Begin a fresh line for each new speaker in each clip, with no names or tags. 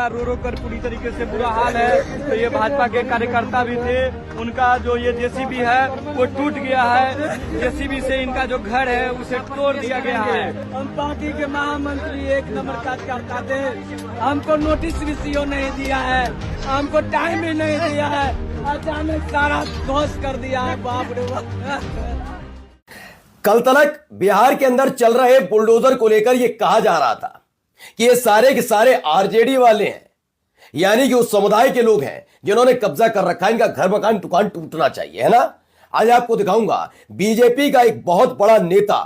का रो रो कर पूरी तरीके से बुरा हाल है। तो ये भाजपा के कार्यकर्ता भी थे, उनका जो ये जेसीबी है वो टूट गया है। जेसीबी से इनका जो घर है उसे तोड़ दिया गया है। हम पार्टी के महामंत्री एक नंबर कार्यकर्ता थे, हमको नोटिस भी सीओ नहीं दिया है, हमको टाइम भी नहीं दिया है, अचानक सारा ध्वस्त कर दिया है। बाप रे बाप।
कल तक बिहार के अंदर चल रहे बुलडोजर को लेकर यह कहा जा रहा था कि ये सारे के सारे आरजेडी वाले हैं, यानी कि उस समुदाय के लोग हैं जिन्होंने कब्जा कर रखा है, इनका घर मकान दुकान टूटना चाहिए, है ना। आज आपको दिखाऊंगा बीजेपी का एक बहुत बड़ा नेता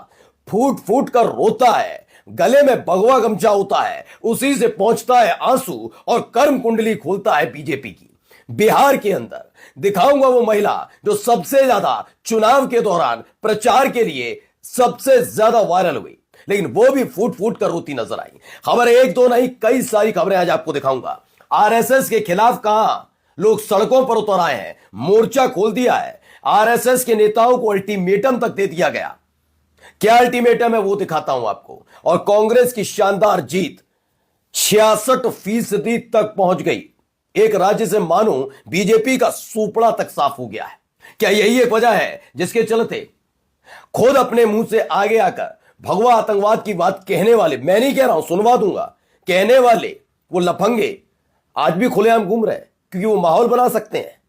फूट फूट कर रोता है, गले में भगवा गमछा होता है, उसी से पहुंचता है आंसू और कर्म कुंडली खोलता है बीजेपी की। बिहार के अंदर दिखाऊंगा वो महिला जो सबसे ज्यादा चुनाव के दौरान प्रचार के लिए सबसे ज्यादा वायरल हुई, लेकिन वो भी फूट फूट कर रोती नजर आई। खबर एक दो नहीं, कई सारी खबरें आज आपको दिखाऊंगा। आरएसएस के खिलाफ कहां लोग सड़कों पर उतर आए हैं, मोर्चा खोल दिया है। आरएसएस के नेताओं को अल्टीमेटम तक दे दिया गया। क्या अल्टीमेटम है वो दिखाता हूं आपको। और कांग्रेस की शानदार जीत 66% तक पहुंच गई। एक राज्य से मानो बीजेपी का सुपड़ा तक साफ हो गया है। क्या यही एक वजह है जिसके चलते खुद अपने मुंह से आगे आकर भगवा आतंकवाद की बात कहने वाले, मैं नहीं कह रहा हूं, सुनवा दूंगा, कहने वाले वो लफंगे आज भी खुलेआम घूम रहे हैं, क्योंकि वो माहौल बना सकते हैं।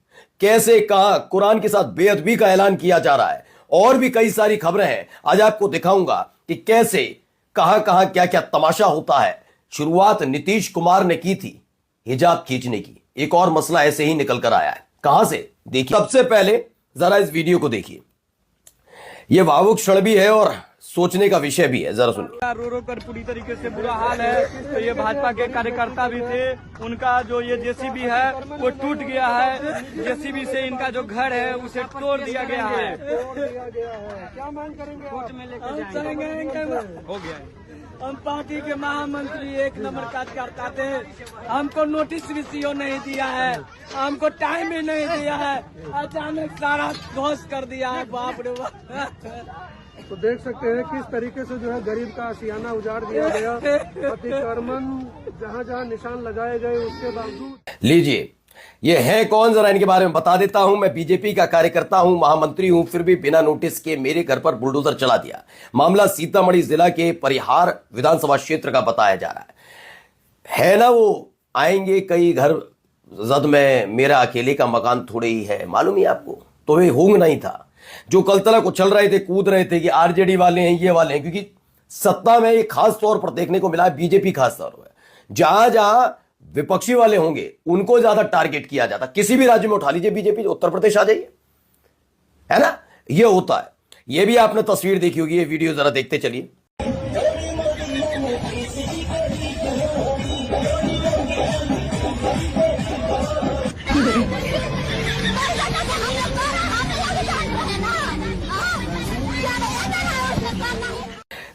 कैसे कहां कुरान के साथ बेअदबी का ऐलान किया जा रहा है, और भी कई सारी खबरें हैं। आज आपको दिखाऊंगा कि कैसे कहां कहां क्या क्या तमाशा होता है। शुरुआत नीतीश कुमार ने की थी हिजाब खींचने की, एक और मसला ऐसे ही निकल कर आया है। कहां से देखिए, सबसे पहले जरा इस वीडियो को देखिए। यह भावुक क्षण भी है और सोचने का विषय भी है, जरा सुनिए।
रो रो कर पूरी तरीके से बुरा हाल है। तो ये भाजपा के कार्यकर्ता भी थे, उनका जो ये जेसीबी है वो टूट गया है। जेसीबी से इनका जो घर है उसे तोड़ दिया गया है। क्या मांग करेंगे? हो गया। हम पार्टी के महामंत्री एक नंबर कार्यकर्ता थे, हमको नोटिस भी सीओ नहीं दिया है, हमको टाइम भी नहीं दिया है, अचानक सारा ध्वस्त कर दिया है। बाप रे बाप।
तो देख सकते हैं किस तरीके से जो है गरीब का आशियाना उजाड़ दिया गया। अतिक्रमण जहां जहां निशान लगाए गए उसके बावजूद।
लीजिए, ये है कौन, जरा इनके बारे में बता देता हूं। मैं बीजेपी का कार्यकर्ता हूं, महामंत्री हूं, फिर भी बिना नोटिस के मेरे घर पर बुलडोजर चला दिया। मामला सीतामढ़ी जिला के परिहार विधानसभा क्षेत्र का बताया जा रहा है ना। वो आएंगे कई घर जद में, मेरा अकेले का मकान थोड़े ही है, मालूम ही आपको। तो ये होंग नहीं था जो कल तक उछल रहे थे, कूद रहे थे कि आरजेडी वाले हैं, ये वाले हैं, क्योंकि सत्ता में ये खास तौर पर देखने को मिला है, बीजेपी खास तौर पर जहां जहां विपक्षी वाले होंगे उनको ज्यादा टारगेट किया जाता। किसी भी राज्य में उठा लीजिए बीजेपी, उत्तर प्रदेश आ जाइए, है ना, ये होता है। ये भी आपने तस्वीर देखी होगी, ये वीडियो जरा देखते चलिए।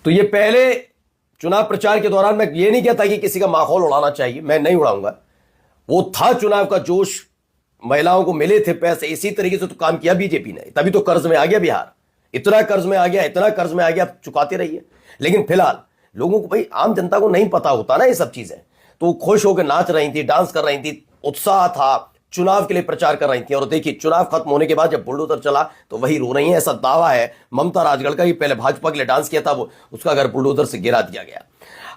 तो ये पहले चुनाव प्रचार के दौरान, मैं ये नहीं कहता कि किसी का माहौल उड़ाना चाहिए, मैं नहीं उड़ाऊंगा, वो था चुनाव का जोश, महिलाओं को मिले थे पैसे, इसी तरीके से तो काम किया बीजेपी ने, तभी तो कर्ज में आ गया बिहार, इतना कर्ज में आ गया, इतना कर्ज में आ गया, आप चुकाते रहिए। लेकिन फिलहाल लोगों को, भाई आम जनता को नहीं पता होता ना ये सब चीजें, तो खुश होकर नाच रही थी, डांस कर रही थी, उत्साह था, चुनाव के लिए प्रचार कर रही थी। और देखिए चुनाव खत्म होने के बाद जब बुलडोजर चला तो वही रो रही है। ऐसा दावा है ममता राजगढ़ का, पहले भाजपा के लिए डांस किया था, वो उसका घर बुलडोजर से गिरा दिया गया।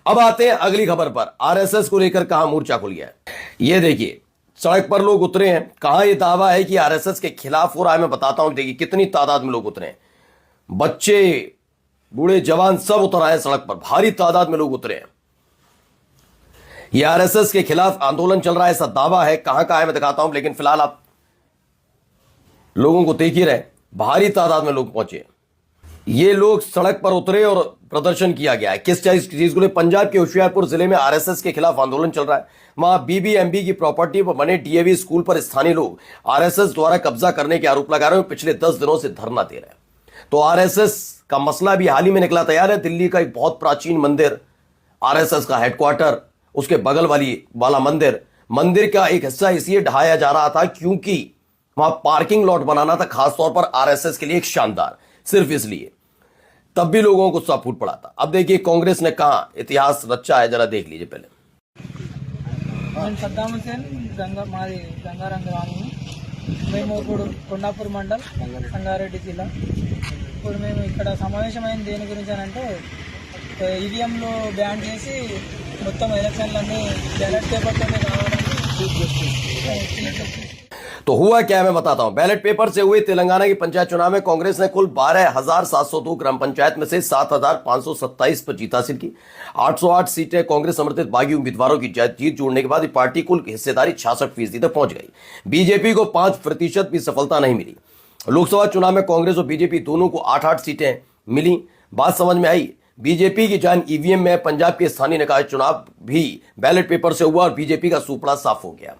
अब आते हैं अगली खबर पर। आरएसएस को लेकर कहां मोर्चा खुल गया है, ये देखिए, सड़क पर लोग उतरे हैं। कहां ये दावा है कि आरएसएस के खिलाफ हो रहा है, मैं बताता हूं। देखिए कितनी तादाद में लोग उतरे हैं, बच्चे, बूढ़े, जवान सब उतर आए सड़क पर, भारी तादाद में लोग उतरे हैं। ये आरएसएस के खिलाफ आंदोलन चल रहा है, ऐसा दावा है। कहां कहां है मैं दिखाता हूं, लेकिन फिलहाल आप लोगों को देख ही रहे, भारी तादाद में लोग पहुंचे। ये लोग सड़क पर उतरे और प्रदर्शन किया गया है। किस चीज को? पंजाब के होशियारपुर जिले में आरएसएस के खिलाफ आंदोलन चल रहा है। वहां बीबीएमबी की प्रॉपर्टी पर बने डीएवी स्कूल पर स्थानीय लोग आरएसएस द्वारा कब्जा करने के आरोप लगा रहे हैं। पिछले 10 दिनों से धरना दे रहे हैं। तो आरएसएस का मसला भी हाल ही में निकला तैयार है। दिल्ली का एक बहुत प्राचीन मंदिर, आरएसएस का हेडक्वार्टर, उसके बगल वाला मंदिर का एक हिस्सा इसलिए ढहाया जा रहा था क्योंकि वहां पार्किंग लॉट बनाना था, खासतौर पर आरएसएस के लिए एक शानदार, सिर्फ इसलिए। तब भी लोगों को सब फूट पड़ा था। अब देखिए कांग्रेस ने कहा इतिहास रचा है, जरा देख लीजिए पहले।
నేను సద్దాం హుసేన్ మాది గంగారం గ్రామం. మేము ఇప్పుడు కొండాపూర్ మండల్ సంగారెడ్డి జిల్లా. ఇప్పుడు మేము ఇక్కడ సమావేశమైన దేని గురించి అని అంటే ఈవీఎంలో బ్యాన్ చేసి మొత్తం ఎలక్షన్లన్నీ బ్యాలెట్ పేపర్తోనే కావాలని
तो हुआ क्या मैं बताता हूं। बैलेट पेपर से हुए तेलंगाना की पंचायत चुनाव में कांग्रेस ने कुल 12,702 ग्राम पंचायत में से 7,527 पर जीत हासिल की। 808 सीटें कांग्रेस समर्थित बागी उम्मीदवारों की जीत जोड़ने के बाद पार्टी कुल हिस्सेदारी 66% तक पहुंच गई। बीजेपी को 5% भी सफलता नहीं मिली। लोकसभा चुनाव में कांग्रेस और बीजेपी दोनों को 8-8 सीटें मिली। बात समझ में आई। बीजेपी की जान ईवीएम में पंजाब के स्थानीय निकाय चुनाव भी बैलेट पेपर से हुआ और बीजेपी का सुपड़ा साफ हो गया।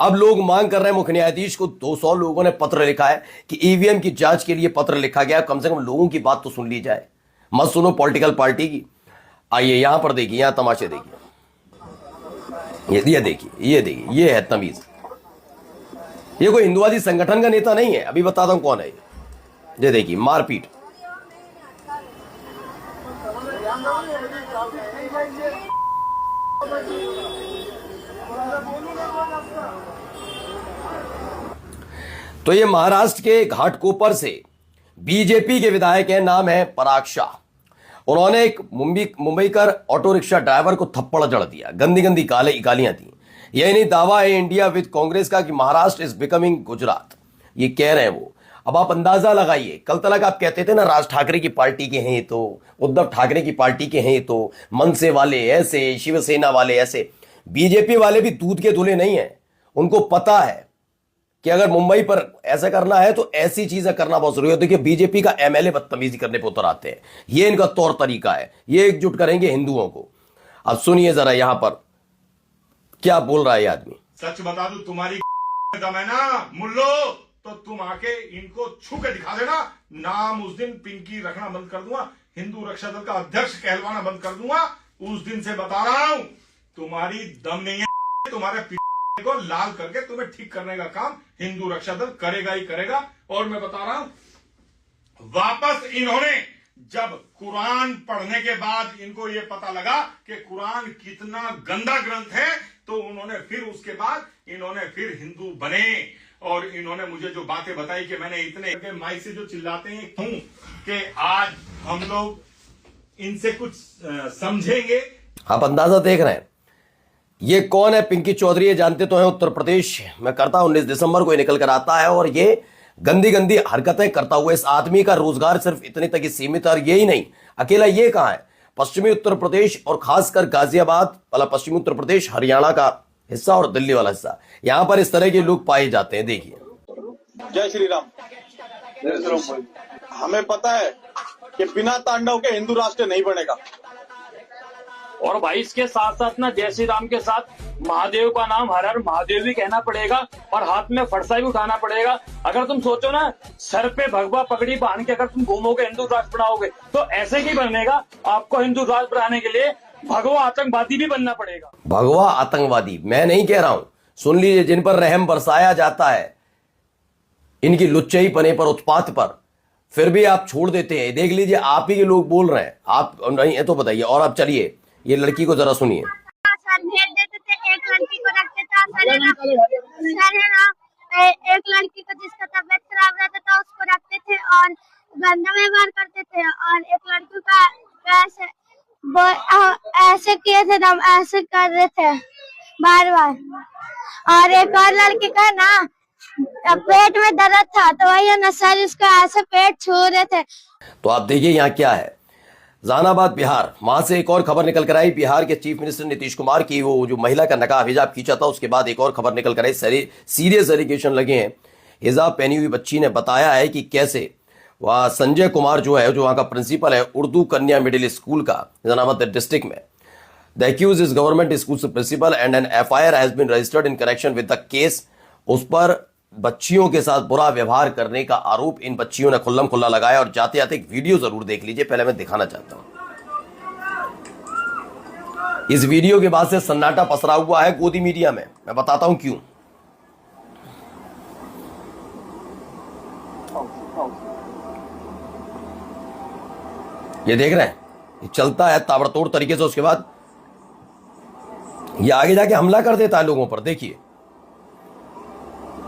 अब लोग मांग कर रहे हैं मुख्य न्यायाधीश को। 200 लोगों ने पत्र लिखा है कि ईवीएम की जांच के लिए पत्र लिखा गया, कम से कम लोगों की बात तो सुन ली जाए, मत सुनो पॉलिटिकल पार्टी की। आइए यहां पर देखिए, यहां तमाशे देखिए, ये देखिए, ये है तमीज। ये कोई हिंदुवादी संगठन का नेता नहीं है, अभी बताता हूं कौन है। ये देखिए मारपीट। तो ये महाराष्ट्र के घाटकोपर से बीजेपी के विधायक हैं, नाम है पराग शाह। उन्होंने एक मुंबईकर ऑटो रिक्शा ड्राइवर को थप्पड़ जड़ दिया, गंदी गंदी गालियां दी। यही नहीं, दावा है इंडिया विद कांग्रेस का कि महाराष्ट्र इज बिकमिंग गुजरात, ये कह रहे हैं वो। अब आप अंदाजा लगाइए, कल तक आप कहते थे ना राज ठाकरे की पार्टी के हैं, तो उद्धव ठाकरे की पार्टी के हैं, तो मनसे वाले ऐसे, शिवसेना वाले ऐसे। बीजेपी वाले भी दूध के धुले नहीं है। उनको पता है कि अगर मुंबई पर ऐसा करना है तो ऐसी चीजें करना बहुत जरूरी है। देखिए बीजेपी का एमएलए बदतमीजी करने पर उतर आते हैं, ये इनका तौर तरीका है। ये एकजुट करेंगे हिंदुओं को। अब सुनिए जरा यहां पर क्या बोल रहा है ये आदमी।
सच बता दू तुम्हारी दम है ना मुल्लो, तो तुम आके इनको छू के दिखा देना। नाम उस दिन पिंकी रखना बंद कर दूंगा, हिंदू रक्षा दल का अध्यक्ष कहलवाना बंद कर दूंगा। उस दिन से बता रहा हूं, तुम्हारी दम नहीं है। तुम्हारे को लाल करके तुम्हें ठीक करने का काम हिंदू रक्षा दल करेगा ही करेगा। और मैं बता रहा हूं, वापस इन्होंने जब कुरान पढ़ने के बाद इनको यह पता लगा कि कुरान कितना गंदा ग्रंथ है, तो उन्होंने फिर उसके बाद इन्होंने फिर हिंदू बने। और इन्होंने मुझे जो बातें बताई कि मैंने इतने के माइक से जो चिल्लाते हैं हूं कि आज हम लोग इनसे कुछ समझेंगे।
आप अंदाजा देख रहे हैं ये कौन है। पिंकी चौधरी, ये जानते तो हैं, उत्तर प्रदेश में करता 19 दिसंबर को निकल कर आता है और ये गंदी गंदी हरकतें करता हुआ। इस आदमी का रोजगार सिर्फ इतने तक ही सीमित है। और यही नहीं, अकेला ये कहां है, पश्चिमी उत्तर प्रदेश और खासकर गाजियाबाद वाला पश्चिमी उत्तर प्रदेश, हरियाणा का हिस्सा और दिल्ली वाला हिस्सा, यहां पर इस तरह के लोग पाए जाते हैं। देखिए,
जय श्री राम। हमें पता है कि बिना तांडव के हिंदू राष्ट्र नहीं बनेगा।
और भाई इसके साथ साथ ना जय श्री राम के साथ महादेव का नाम हर हर महादेव भी कहना पड़ेगा और हाथ में फरसा भी उठाना पड़ेगा। अगर तुम सोचो ना सर पे भगवा पगड़ी बांध के अगर तुम घूमोगे हिंदू राष्ट्र बनाओगे तो ऐसे ही बनेगा। आपको हिंदू राष्ट्र बनाने के लिए भगवा आतंकवादी भी बनना पड़ेगा।
भगवा आतंकवादी मैं नहीं कह रहा हूं, सुन लीजिए, जिन पर रहम बरसाया जाता है, इनकी लुच्चई पने पर, उत्पात पर, फिर भी आप छोड़ देते हैं। देख लीजिए, आप ही के लोग बोल रहे हैं, आप नहीं है तो बताइए। और आप चलिए ये लड़की को जरा सुनिए।
सर भेज देते थे, एक लड़की को रखते था सर है ना, एक लड़की को जिसका तबियत खराब रहता था उसको रखते थे और गंदा व्यवहार करते थे। और एक लड़की का ऐसे किए थे, हम ऐसे कर रहे थे बार बार। और एक और लड़की का ना पेट में दर्द था, तो वही ना सर इसको ऐसे पेट छू रहे थे।
तो आप देखिए यहाँ क्या है, जहानाबाद बिहार, वहां से एक और खबर निकल कर आई। बिहार के चीफ मिनिस्टर नीतीश कुमार की वो जो महिला का नकाब हिजाब खींचा था, उसके बाद एक और खबर निकल कर आई। सीरियस एलिगेशन लगे हैं। हिजाब पहनी हुई बच्ची ने बताया है कि कैसे वह संजय कुमार जो है, जो वहां का प्रिंसिपल है उर्दू कन्या मिडिल स्कूल का जहानाबाद डिस्ट्रिक्ट में, the accused is government school principal and an FIR has been registered in connection with the case. उस पर बच्चियों के साथ बुरा व्यवहार करने का आरोप इन बच्चियों ने खुल्लम खुल्ला लगाया। और जाते जाते एक वीडियो जरूर देख लीजिए, पहले मैं दिखाना चाहता हूं। इस वीडियो के बाद से सन्नाटा पसरा हुआ है गोदी मीडिया में, मैं बताता हूं क्यों। ये देख रहे हैं, ये चलता है ताबड़तोड़ तरीके से। उसके बाद ये आगे जाके हमला कर देता है लोगों पर। देखिए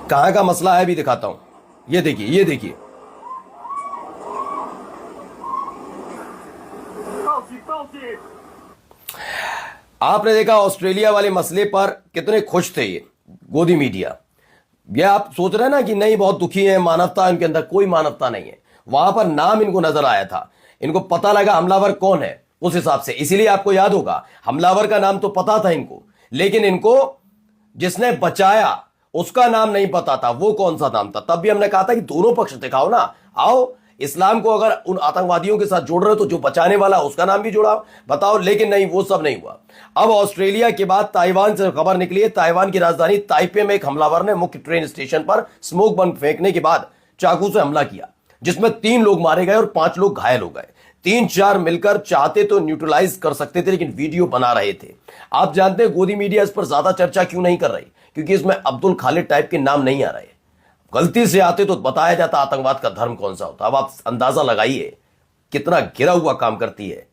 कहां का मसला है, भी दिखाता हूं। ये देखिए, ये देखिए, आपने देखा ऑस्ट्रेलिया वाले मसले पर कितने खुश थे ये गोदी मीडिया। ये आप सोच रहे हैं ना कि नहीं बहुत दुखी है, मानवता इनके अंदर, कोई मानवता नहीं है। वहां पर नाम इनको नजर आया था, इनको पता लगा हमलावर कौन है उस हिसाब से। इसीलिए आपको याद होगा हमलावर का नाम तो पता था इनको, लेकिन इनको जिसने बचाया उसका नाम नहीं पता था, वो कौन सा नाम था। तब भी हमने कहा था कि दोनों पक्ष दिखाओ ना, आओ इस्लाम को अगर उन आतंकवादियों के साथ जोड़ रहे हो तो जो बचाने वाला उसका नाम भी जोड़ाओ, बताओ। लेकिन नहीं, वो सब नहीं हुआ। अब ऑस्ट्रेलिया के बाद ताइवान से खबर निकली है। ताइवान की राजधानी ताइपे में एक हमलावर ने मुख्य ट्रेन स्टेशन पर स्मोक बम फेंकने के बाद चाकू से हमला किया, जिसमें 3 लोग मारे गए और 5 लोग घायल हो गए। 3-4 मिलकर चाहते तो न्यूट्रलाइज कर सकते थे, लेकिन वीडियो बना रहे थे। आप जानते हैं गोदी मीडिया इस पर ज्यादा चर्चा क्यों नहीं कर रही? क्योंकि इसमें अब्दुल खालिद टाइप के नाम नहीं आ रहे। गलती से आते तो बताया जाता आतंकवाद का धर्म कौन सा होता। अब आप अंदाजा लगाइए कितना गिरा हुआ काम करती है